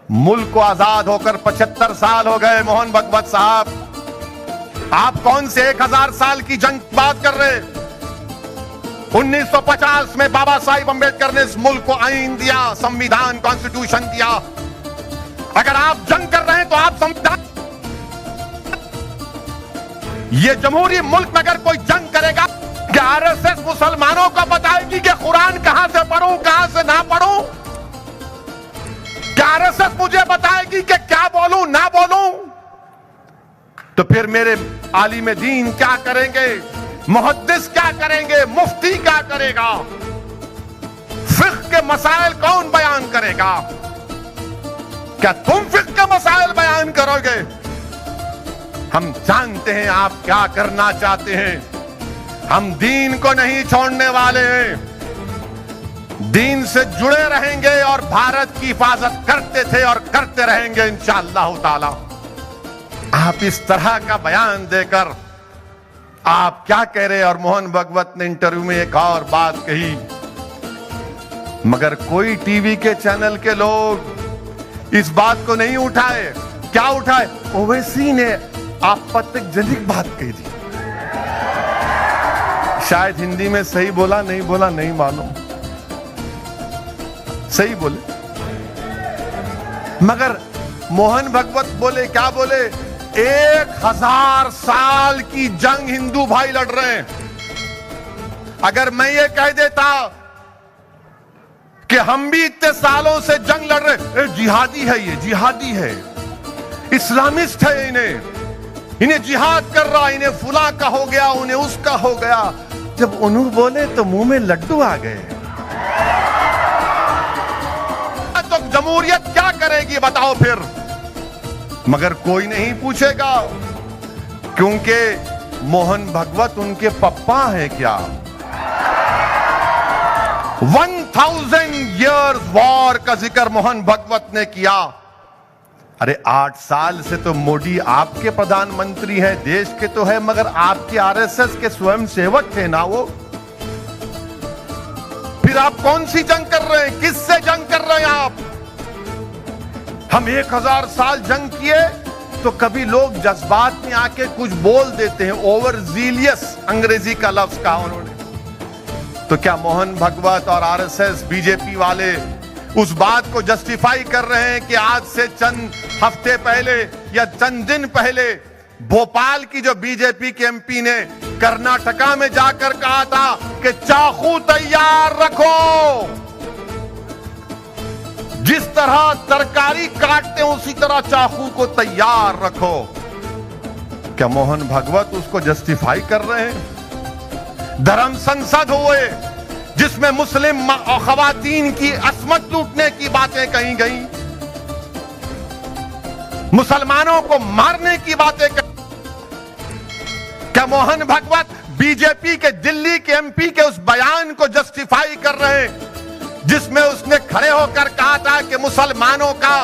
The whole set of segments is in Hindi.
मुल्क को आजाद होकर 75 साल हो गए। मोहन भगवत साहब, आप कौन से 1000 साल की जंग बात कर रहे? 1950 में बाबा साहिब अंबेडकर ने इस मुल्क को आईन दिया, संविधान, कॉन्स्टिट्यूशन दिया। अगर आप जंग कर रहे हैं तो आप संविधान, ये जमहूरी मुल्क में अगर कोई जंग करेगा, क्या आरएसएस मुसलमानों को बताएगी कि कुरान कहां से पढ़ूं, कहां से ना पढ़ूं? क्या आरएसएस मुझे बताएगी कि क्या बोलूं, ना बोलूं? तो फिर मेरे आलिम दीन क्या करेंगे? मुहद्दिस क्या करेंगे? मुफ्ती क्या करेगा? फिक्र के मसाइल कौन बयान करेगा? क्या तुम फिक्र के मसाइल बयान करोगे? हम जानते हैं आप क्या करना चाहते हैं। हम दीन को नहीं छोड़ने वाले हैं, दीन से जुड़े रहेंगे और भारत की हिफाजत करते थे और करते रहेंगे इंशाअल्लाह ताला। आप इस तरह का बयान देकर आप क्या कह रहे हैं? और मोहन भगवत ने इंटरव्यू में एक और बात कही, मगर कोई टीवी के चैनल के लोग इस बात को नहीं उठाए। क्या उठाए? ओवैसी ने आपत्तिजनक बात कही थी। शायद हिंदी में सही बोला नहीं मालूम, सही बोले, मगर मोहन भगवत बोले, क्या बोले? 1000 साल की जंग हिंदू भाई लड़ रहे हैं। अगर मैं ये कह देता कि हम भी इतने सालों से जंग लड़ रहे, जिहादी है, ये जिहादी है, इस्लामिस्ट है, इन्हें जिहाद कर रहा, इन्हें फुला का हो गया, उन्हें उसका हो गया। जब उन्होंने बोले तो मुंह में लड्डू आ गए। तो जमहूरियत क्या करेगी बताओ फिर? मगर कोई नहीं पूछेगा, क्योंकि मोहन भगवत उनके पप्पा है क्या? 1000 years वॉर का जिक्र मोहन भगवत ने किया। अरे 8 साल से तो मोदी आपके प्रधानमंत्री हैं, देश के तो है, मगर आपके आरएसएस के स्वयंसेवक थे ना वो। फिर आप कौन सी जंग कर रहे हैं? किससे जंग कर रहे हैं आप? हम 1000 साल जंग किए तो कभी लोग जज्बात में आके कुछ बोल देते हैं, ओवर जीलियस अंग्रेजी का लफ्ज कहा उन्होंने। तो क्या मोहन भगवत और आरएसएस, बीजेपी वाले उस बात को जस्टिफाई कर रहे हैं कि आज से चंद हफ्ते पहले या चंद दिन पहले भोपाल की जो बीजेपी के एमपी ने कर्नाटका में जाकर कहा था कि चाकू तैयार रखो, जिस तरह तरकारी काटते हैं उसी तरह चाकू को तैयार रखो? क्या मोहन भगवत उसको जस्टिफाई कर रहे हैं? धर्म संसद हुए जिसमें मुस्लिम और खवातीन की असमत लूटने की बातें कही गई, मुसलमानों को मारने की बातें क्या मोहन भगवत बीजेपी के दिल्ली के एमपी के उस बयान को जस्टिफाई कर रहे हैं जिसमें उसने खड़े होकर कहा था कि मुसलमानों का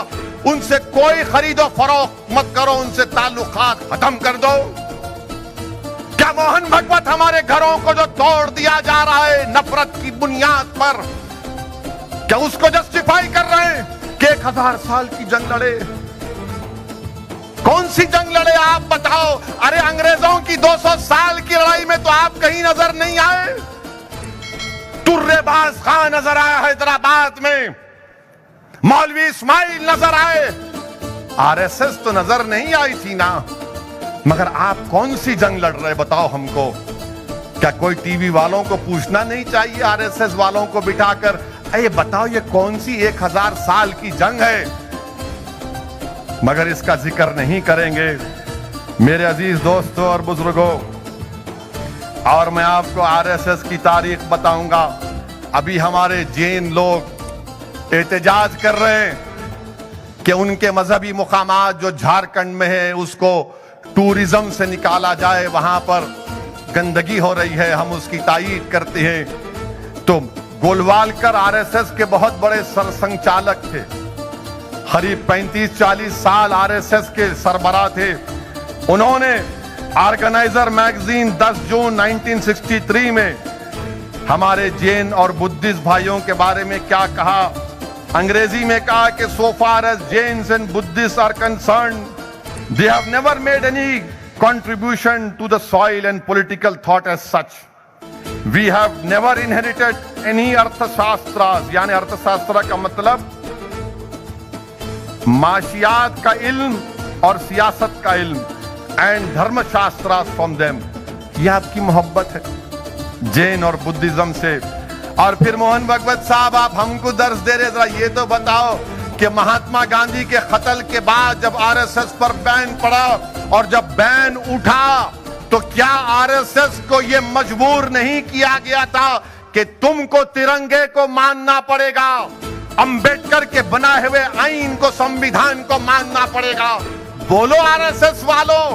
उनसे कोई खरीदो फरोख्त मत करो, उनसे ताल्लुकात खत्म कर दो? क्या मोहन भगवत हमारे घरों को जो तोड़ दिया जा रहा है नफरत की बुनियाद पर, क्या उसको जस्टिफाई कर रहे हैं कि 1000 साल की जंग लड़े? कौन सी जंग लड़े आप बताओ? अरे अंग्रेजों की 200 साल की लड़ाई में तो आप कहीं नजर नहीं आए। तुर्रेबाज खान नजर आया हैदराबाद में, मौलवी इस्माइल नजर आए, आरएसएस तो नजर नहीं आई थी ना। मगर आप कौन सी जंग लड़ रहे बताओ हमको? क्या कोई टीवी वालों को पूछना नहीं चाहिए आरएसएस वालों को बिठाकर, अरे बताओ ये कौन सी 1000 साल की जंग है? मगर इसका जिक्र नहीं करेंगे। मेरे अजीज दोस्तों और बुजुर्गों, और मैं आपको आरएसएस की तारीख बताऊंगा। अभी हमारे जैन लोग एहतजाज कर रहे हैं कि उनके मजहबी मुकामात जो झारखंड में है उसको टूरिज्म से निकाला जाए, वहां पर गंदगी हो रही है, हम उसकी तायीद करते हैं। तो गोलवालकर आरएसएस के बहुत बड़े सरसंघचालक थे, करीब 35-40 साल आरएसएस के सरबराह थे। उन्होंने ऑर्गेनाइजर मैगजीन 10 जून 1963 में हमारे जैन और बुद्धिस्ट भाइयों के बारे में क्या कहा अंग्रेजी में कहा कि so far as Jains and Buddhists are concerned, they have never made any contribution to the soil and political thought as such. We have never inherited any अर्थशास्त्रास, यानी अर्थशास्त्र का मतलब माशियात का इल्म और सियासत का इल्म, एंड धर्मशास्त्रास फ्रॉम देम। ये आपकी मोहब्बत है जैन और बुद्धिज्म से। और फिर मोहन भगवत साहब, आप हमको दर्श दे रहे, जरा ये तो बताओ कि महात्मा गांधी के कत्ल के बाद जब आरएसएस पर बैन पड़ा और जब बैन उठा तो क्या आरएसएस को यह मजबूर नहीं किया गया था कि तुमको तिरंगे को मानना पड़ेगा, अंबेडकर के बनाए हुए आईन को, संविधान को मानना पड़ेगा? बोलो आरएसएस वालों।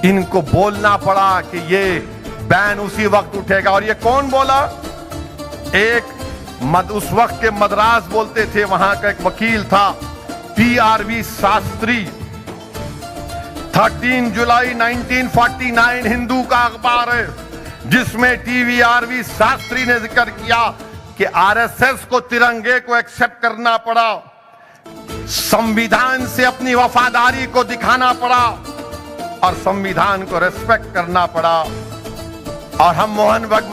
इनको बोलना पड़ा कि ये बैन उसी वक्त उठेगा। और ये कौन बोला? उस वक्त के मद्रास बोलते थे, वहां का एक वकील था PRV शास्त्री। 13 जुलाई 1949 हिंदू का अखबार है जिसमें TVRV शास्त्री ने जिक्र किया कि आरएसएस को तिरंगे को एक्सेप्ट करना पड़ा, संविधान से अपनी वफादारी को दिखाना पड़ा और संविधान को रेस्पेक्ट करना पड़ा। और हम मोहन भगवत